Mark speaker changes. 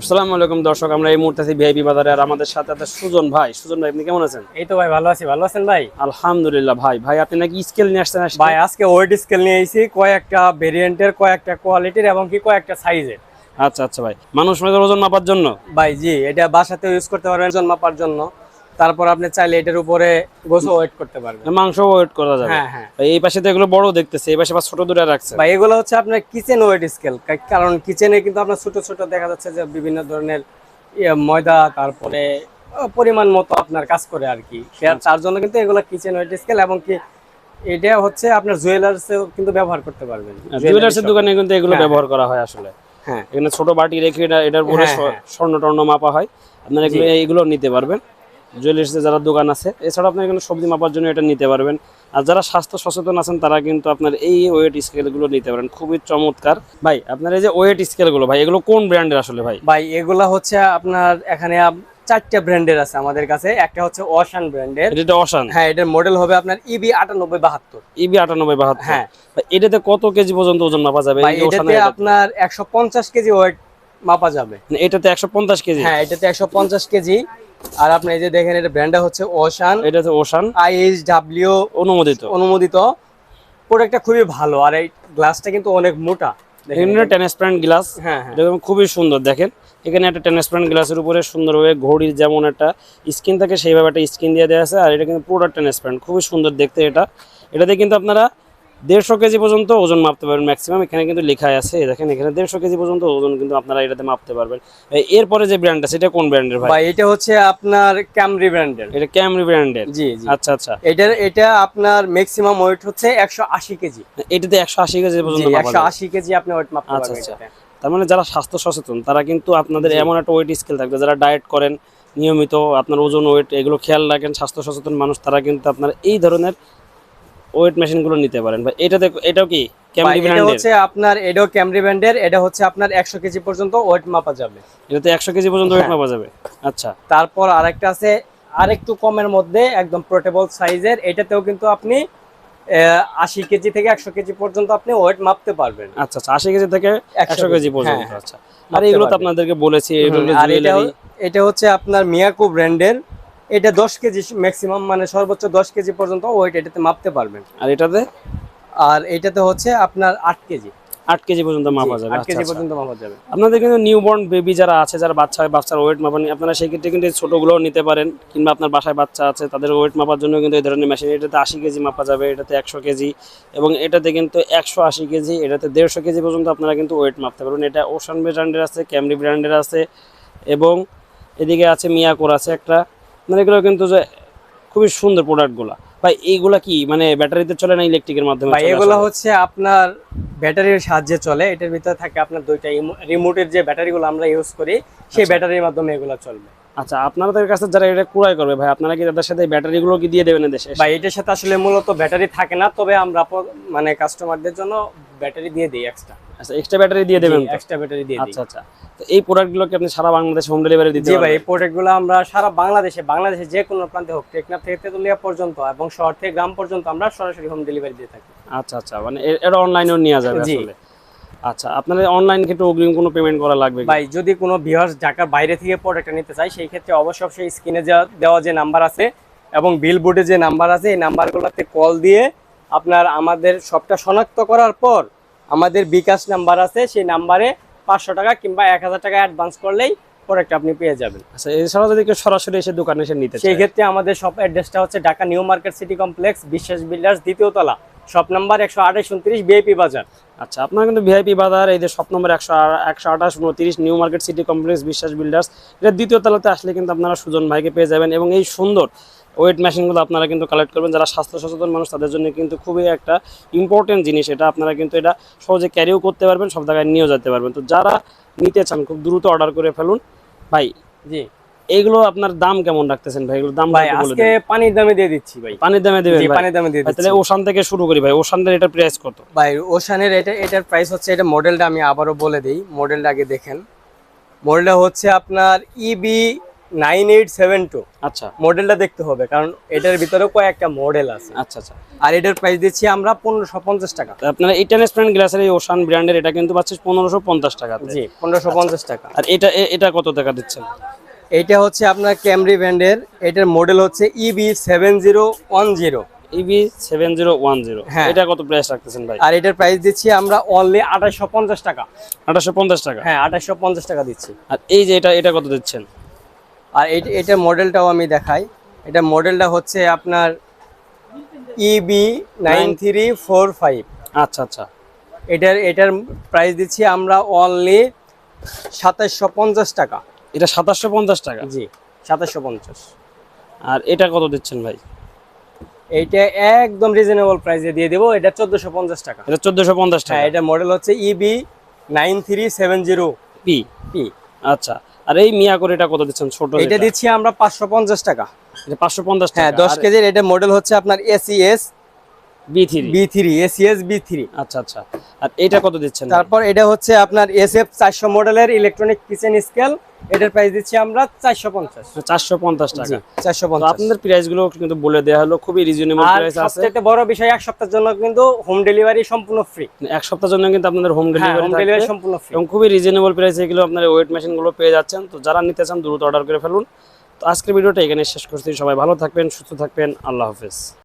Speaker 1: আসসালামু আলাইকুম দর্শক, আমরা এই মুহূর্তে আছি ভিআইপি বাজারে। আর আমাদের সাথে আছে সুজন ভাই। সুজন ভাই, আপনি কেমন আছেন?
Speaker 2: এই তো ভাই, ভালো আছি। ভালো আছেন ভাই?
Speaker 1: আলহামদুলিল্লাহ। ভাই আপনি নাকি স্কেল নিয়ে আসছেন আজকে?
Speaker 2: ভাই আজকে ওয়েট স্কেল নিয়ে এসেছি, কয়েকটা ভেরিয়েন্টের, কয়েকটা কোয়ালিটির এবং কি কয়েকটা সাইজের।
Speaker 1: আচ্ছা আচ্ছা ভাই, মানুষ ওজন মাপার জন্য?
Speaker 2: ভাই জি, এটা বাসাতে ইউজ করতে পারবেন ওজন মাপার জন্য। তারপর আপনি চাইলে এটার উপরে গোছও ওয়েট করতে পারবেন।
Speaker 1: মাংস ওয়েট করা যাবে?
Speaker 2: হ্যাঁ হ্যাঁ
Speaker 1: ভাই এই পাশে তো এগুলো বড় দেখতেছে, এই পাশে আবার ছোট দুটো রাখছে।
Speaker 2: ভাই এগুলো হচ্ছে আপনার কিচেন ওয়েট স্কেল, কারণ কিচেনে কিন্তু আপনার ছোট ছোট দেখা যাচ্ছে যে বিভিন্ন ধরনের ময়দা, তারপরে পরিমাণ মতো আপনার কাজ করে আর কি। তার জন্য কিন্তু এগুলো কিচেন ওয়েট স্কেল, এবং কি এটা হচ্ছে আপনার জুয়েলার্সেও কিন্তু ব্যবহার করতে পারবেন।
Speaker 1: জুয়েলার্সের দোকানে কিন্তু এগুলো
Speaker 2: হ্যাঁ,
Speaker 1: ব্যবহার করা হয় আসলে।
Speaker 2: হ্যাঁ
Speaker 1: এখানে ছোট বাটি রেখে এটার উপরে
Speaker 2: হ্যাঁ, হ্যাঁ।
Speaker 1: স্বর্ণ টর্ণ মাপা হয়। আপনারা এইগুলো নিতে পারবেন জুয়েলার্সে যারা দোকান আছে। এছাড়া আপনি এখানে সবজি মাপার জন্য এটা নিতে পারবেন। আর যারা স্বাস্থ্য সচেতন আছেন তারা কিন্তু আপনার এই ওয়েট স্কেলগুলো নিতে পারেন, খুবই চমৎকার। ভাই আপনার এই যে ওয়েট স্কেলগুলো, ভাই এগুলো কোন ব্র্যান্ডের আসলে? ভাই
Speaker 2: ভাই এগুলা হচ্ছে আপনার এখানে চারটা ব্র্যান্ডের আছে আমাদের কাছে। একটা হচ্ছে ওশান ব্র্যান্ডের।
Speaker 1: এটা অসান?
Speaker 2: হ্যাঁ, এটার মডেল হবে আপনার ইবি 9872।
Speaker 1: ইবি 9872?
Speaker 2: হ্যাঁ।
Speaker 1: এটাতে কত কেজি পর্যন্ত ওজন মাপা যাবে?
Speaker 2: ভাই এটাতে আপনার 150 কেজি ওয়েট মাপা যাবে।
Speaker 1: মানে এটাতে 150 কেজি?
Speaker 2: হ্যাঁ, এটাতে 150 কেজি। আর আপনি এই যে দেখেন, এটা ব্র্যান্ডটা হচ্ছে ওশান।
Speaker 1: এটা হচ্ছে ওশান
Speaker 2: ISW
Speaker 1: অনুমোদিত।
Speaker 2: অনুমোদিত। প্রোডাক্টটা খুবই ভালো, আর এই গ্লাসটা কিন্তু অনেক মোটা। দেখেন
Speaker 1: এখানে ট্রান্সপারেন্ট গ্লাস।
Speaker 2: হ্যাঁ হ্যাঁ
Speaker 1: দেখুন খুবই সুন্দর। দেখেন এখানে একটা ট্রান্সপারেন্ট গ্লাসের উপরে সুন্দরভাবে ঘড়ির যেমন একটা স্ক্রিন থাকে সেইভাবে একটা স্ক্রিন দিয়ে দেওয়া আছে। আর এটা কিন্তু পুরোটা ট্রান্সপারেন্ট, খুবই সুন্দর দেখতে। এটাতে কিন্তু আপনারা 150 কেজি পর্যন্ত ওজন মাপতে পারবেন ম্যাক্সিমাম। এখানে কিন্তু লেখা আছে, দেখেন এখানে 150 কেজি পর্যন্ত ওজন কিন্তু আপনারা এটাতে মাপতে পারবেন। এরপরে যে ব্র্যান্ডটা, সেটা কোন ব্র্যান্ডের ভাই?
Speaker 2: ভাই, এটা হচ্ছে আপনার ক্যামরি ব্র্যান্ডের।
Speaker 1: এটা ক্যামরি ব্র্যান্ডের?
Speaker 2: জি জি।
Speaker 1: আচ্ছা আচ্ছা।
Speaker 2: এটা আপনার ম্যাক্সিমাম ওয়েট হচ্ছে 180 কেজি।
Speaker 1: এটাতে 180 কেজি পর্যন্ত মাপা যাবে?
Speaker 2: 180 কেজি আপনি ওয়েট মাপতে
Speaker 1: আচ্ছা
Speaker 2: পারবেন
Speaker 1: আচ্ছা।
Speaker 2: এটাতে।
Speaker 1: তার মানে যারা স্বাস্থ্য সচেতন তারা কিন্তু আপনাদের এমন একটা ওয়েট স্কেল থাকবে, যারা ডায়েট করেন নিয়মিত, আপনার ওজন ওয়েট এগুলো খেয়াল রাখেন, স্বাস্থ্য সচেতন মানুষ, তারা কিন্তু আপনার এই ধরনের ওয়েট মেশিনগুলো নিতে পারেন। ভাই এটাও কি ক্যামরি
Speaker 2: এটা
Speaker 1: ব্র্যান্ডের?
Speaker 2: হচ্ছে আপনার, এটাও ক্যামরি ব্র্যান্ডের। এটা হচ্ছে আপনার 100 কেজি পর্যন্ত ওয়েট মাপা যাবে।
Speaker 1: এটাতে 100 কেজি পর্যন্ত ওয়েট
Speaker 2: হ্যাঁ।
Speaker 1: মাপা যাবে? আচ্ছা।
Speaker 2: তারপর আরেকটা আছে আরেকটু কমের মধ্যে, একদম পোর্টেবল সাইজের। এটাতেও কিন্তু আপনি 80 কেজি থেকে 100 কেজি পর্যন্ত আপনি ওয়েট মাপতে পারবেন।
Speaker 1: আচ্ছা আচ্ছা, 80 কেজি থেকে 100 কেজি পর্যন্ত।
Speaker 2: হ্যাঁ,
Speaker 1: আচ্ছা। আর
Speaker 2: মাপতে
Speaker 1: এগুলো তো
Speaker 2: পারবেন।
Speaker 1: আপনাদেরকে বলেছি,
Speaker 2: আর এটা হচ্ছে আপনার মিয়াকো ব্র্যান্ডের। এটা 10 কেজি ম্যাক্সিমাম, মানে সর্বোচ্চ 10 কেজি পর্যন্ত ওয়েট এটাতে মাপতে পারবেন।
Speaker 1: আর এটাতে
Speaker 2: আর এটাতে হচ্ছে আপনার 8 কেজি।
Speaker 1: 8 কেজি পর্যন্ত মাপা যাবে?
Speaker 2: 8
Speaker 1: আচ্ছা
Speaker 2: কেজি
Speaker 1: আচ্ছা।
Speaker 2: পর্যন্ত মাপা যাবে।
Speaker 1: আপনাদের কিন্তু নিউবর্ন বেবি যারা আছে, যারা বাচ্চার ওয়েট মাপান, আপনারা সেই ক্ষেত্রে কিন্তু ছোটোগুলোও নিতে পারেন। কিংবা আপনার বাসায় বাচ্চা আছে, তাদের ওয়েট মাপার জন্য কিন্তু এই ধরনের মেশিন। এটাতে 80 কেজি মাপা যাবে, এটাতে 100 কেজি, এবং এটাতে কিন্তু 180 কেজি, এটাতে 150 কেজি পর্যন্ত আপনারা কিন্তু ওয়েট মাপতে পারবেন। এটা ওশান ব্র্যান্ডের আছে, ক্যামরি ব্র্যান্ডের আছে, এবং এদিকে আছে মিয়াকোর আছে একটা। মানে এগুলো কিন্তু যে খুবই সুন্দর প্রোডাক্টগুলো। ভাই এইগুলা কি মানে ব্যাটারিতে চলে না ইলেকট্রিকের মাধ্যমে
Speaker 2: ভাই
Speaker 1: চলে?
Speaker 2: এগুলো
Speaker 1: আসলে
Speaker 2: হচ্ছে আপনার ব্যাটারির সাহায্যে চলে। এটার ভিতরে থাকে আপনার দুইটা রিমোটের যে ব্যাটারিগুলো আমরা ইউজ করি, সেই ব্যাটারির মাধ্যমে এগুলো চলবে।
Speaker 1: আচ্ছা, আপনাদের কাছে যারা এটা ক্রয় করবে ভাই, আপনারা কি তাদের সাথে ব্যাটারিগুলো কি দিয়ে দেবেন দেশে?
Speaker 2: ভাই এটার সাথে আসলে মূলত ব্যাটারি থাকে না, তবে আমরা মানে কাস্টমারদের জন্য ব্যাটারি দিয়ে দিই এক্সট্রা।
Speaker 1: আচ্ছা, এক্সট্রা ব্যাটারি দিয়ে দেবেন তো?
Speaker 2: এক্সট্রা ব্যাটারি দিয়ে দিই।
Speaker 1: আচ্ছা আচ্ছা। তো এই প্রোডাক্টগুলো কি আপনি সারা বাংলাদেশে হোম ডেলিভারি দিতে
Speaker 2: জি ভাই,
Speaker 1: পারবেন?
Speaker 2: এই প্রোডাক্টগুলো আমরা সারা বাংলাদেশে যে কোনো প্রান্তে হোক, টেকনাফ থেকে তেতুলিয়া পর্যন্ত এবং শহর থেকে গ্রাম পর্যন্ত আমরা সরাসরি হোম ডেলিভারি দিয়ে থাকি।
Speaker 1: আচ্ছা আচ্ছা, মানে এটা অনলাইনেও নেওয়া যাবে
Speaker 2: জি।
Speaker 1: আসলে? আচ্ছা, আপনাদের অনলাইন ক্ষেত্রে অগ্রিম কোনো পেমেন্ট করা লাগবে কি?
Speaker 2: ভাই যদি কোনো ভিউয়ার্স ঢাকার বাইরে থেকে প্রোডাক্টটা নিতে চায়, সেই ক্ষেত্রে অবশ্যই স্ক্রিনে দেওয়া যে নাম্বার আছে এবং বিলবোর্ডে যে নাম্বার আছে, এই নাম্বারগুলোতে কল দিয়ে আপনার আমাদের শপটা শনাক্ত করার পর আমাদের বিকাশ নাম্বার আছে, সেই নাম্বারে 500 টাকা কিংবা 1000 টাকা অ্যাডভান্স করলেই প্রোডাক্ট আপনি পেয়ে যাবেন।
Speaker 1: আচ্ছা, এছাড়াও যদি কেউ সরাসরি এসে দোকানে এসে নিতে
Speaker 2: সেই
Speaker 1: চায়?
Speaker 2: ক্ষেত্রে আমাদের শপ অ্যাড্রেসটা হচ্ছে Dhaka new market city complex, বিশ্বাস বিল্ডার্স, দ্বিতীয় তলা, শপ নাম্বার 128-29, ভিআইপি বাজার।
Speaker 1: আচ্ছা, আপনারা কিন্তু ভিআইপি বাজার, এই যে shop number 128-29 new market city complex, বিশ্বাস বিল্ডার্স, এটা দ্বিতীয় তলাতে আসলে কিন্তু আপনারা সুজন ভাইকে পেয়ে যাবেন। এবং এই সুন্দর ওয়েট মেশিনগুলো আপনারা কিন্তু কালেক্ট করবেন। যারা স্বাস্থ্য সচেতন মানুষ তাদের জন্য কিন্তু খুবই একটা ইম্পর্টেন্ট জিনিস এটা। আপনারা কিন্তু এটা সহজে ক্যারিও করতে পারবেন, সব জায়গায় নিয়েও যেতে পারবেন। তো যারা নিতে চান খুব দ্রুত অর্ডার করে ফেলুন। ভাই
Speaker 2: জি
Speaker 1: এইগুলো আপনার দাম কেমন রাখতেছেন ভাই? এগুলোর দাম
Speaker 2: ভাই
Speaker 1: একটু বলে
Speaker 2: আজকে
Speaker 1: দিন।
Speaker 2: পানির দামে দিয়ে দিচ্ছি ভাই।
Speaker 1: পানির দামে দিবেন
Speaker 2: জি,
Speaker 1: ভাই?
Speaker 2: পানির দামে দিয়ে
Speaker 1: ভাই,
Speaker 2: দিচ্ছি।
Speaker 1: তাহলে ওশান থেকে শুরু করি ভাই। ওশানের এটা প্রাইস কত?
Speaker 2: ভাই ওশানের এটার প্রাইস হচ্ছে, এটা মডেলটা আমি আবারও বলে দিই, মডেলটা আগে দেখেন। মডেলটা হচ্ছে আপনার ইবি 9872
Speaker 1: আচ্ছা
Speaker 2: মডেলটা দেখতে হবে, কারণ এটার ভিতরে কয়েকটা মডেল আছে।
Speaker 1: আচ্ছা আচ্ছা।
Speaker 2: আর এটার প্রাইস দিচ্ছি আমরা 1550 টাকা।
Speaker 1: তো আপনারা এই ট্রান্সপারেন্ট গ্লাসের এই ওশান ব্র্যান্ডের এটা কিন্তু পাচ্ছেন 1550 টাকা।
Speaker 2: জি 1550 টাকা।
Speaker 1: আর এটা কত টাকা দিচ্ছেন?
Speaker 2: এইটা হচ্ছে আপনার ক্যামরি ব্র্যান্ডের, এটার মডেল হচ্ছে EB7010।
Speaker 1: EB7010,
Speaker 2: হ্যাঁ।
Speaker 1: এটা কত প্রাইস রাখতেছেন ভাই?
Speaker 2: আর এটার প্রাইস দিচ্ছি আমরা অনলি 2850 টাকা।
Speaker 1: 2850 টাকা।
Speaker 2: হ্যাঁ 2850 টাকা দিচ্ছি।
Speaker 1: আর এই যে এটা কত দিচ্ছেন?
Speaker 2: আর এটার মডেলটাও আমি দেখাই। এটা মডেলটা হচ্ছে আপনার EB9345।
Speaker 1: আচ্ছা আচ্ছা।
Speaker 2: এটার প্রাইস দিচ্ছি আমরা অনলি 2750 টাকা।
Speaker 1: এটা 2750 টাকা।
Speaker 2: জি 2750।
Speaker 1: আর এটা কত দিচ্ছেন ভাই?
Speaker 2: এইটা একদম রিজনেবল প্রাইসে দিয়ে দেবো, এটা 1450 টাকা।
Speaker 1: এটা 1450 টাকা।
Speaker 2: হ্যাঁ এটা মডেল হচ্ছে EB9370
Speaker 1: পি।
Speaker 2: পি।
Speaker 1: আচ্ছা। আর এই মিয়াকোর এটা কত দিচ্ছেন ছোট?
Speaker 2: এটা দিচ্ছি আমরা 550 টাকা।
Speaker 1: এটা 550 টাকা।
Speaker 2: হ্যাঁ 10 কেজির। এটা মডেল হচ্ছে আপনার ACS
Speaker 1: B3।
Speaker 2: ACS B3।
Speaker 1: আচ্ছা আচ্ছা। আর এটা কত দিচ্ছেন?
Speaker 2: তারপর এটা হচ্ছে আপনার SF 400 মডেলের ইলেকট্রনিক কিচেন স্কেল। এটার প্রাইস দিচ্ছি আমরা 450।
Speaker 1: 450 টাকা।
Speaker 2: 450।
Speaker 1: তো আপনাদের প্রাইস গুলো কিন্তু বলে দেওয়া হলো, খুবই রিজনেবল
Speaker 2: আর
Speaker 1: প্রাইস আছে।
Speaker 2: সবচেয়ে বড় বিষয়, এক সপ্তাহের জন্য কিন্তু হোম ডেলিভারি সম্পূর্ণ ফ্রি।
Speaker 1: এক সপ্তাহের জন্য কিন্তু আপনাদের হোম ডেলিভারি
Speaker 2: হোম ডেলিভারি সম্পূর্ণ ফ্রি
Speaker 1: এবং খুবই রিজনেবল প্রাইসে এগুলো আপনার ওয়েট মেশিন গুলো পেয়ে যাচ্ছেন। তো যারা নিতে চান দ্রুত অর্ডার করে ফেলুন। তো আজকের ভিডিওটা এখানে শেষ করছি। সবাই ভালো থাকবেন, সুস্থ থাকবেন, আল্লাহ হাফেজ।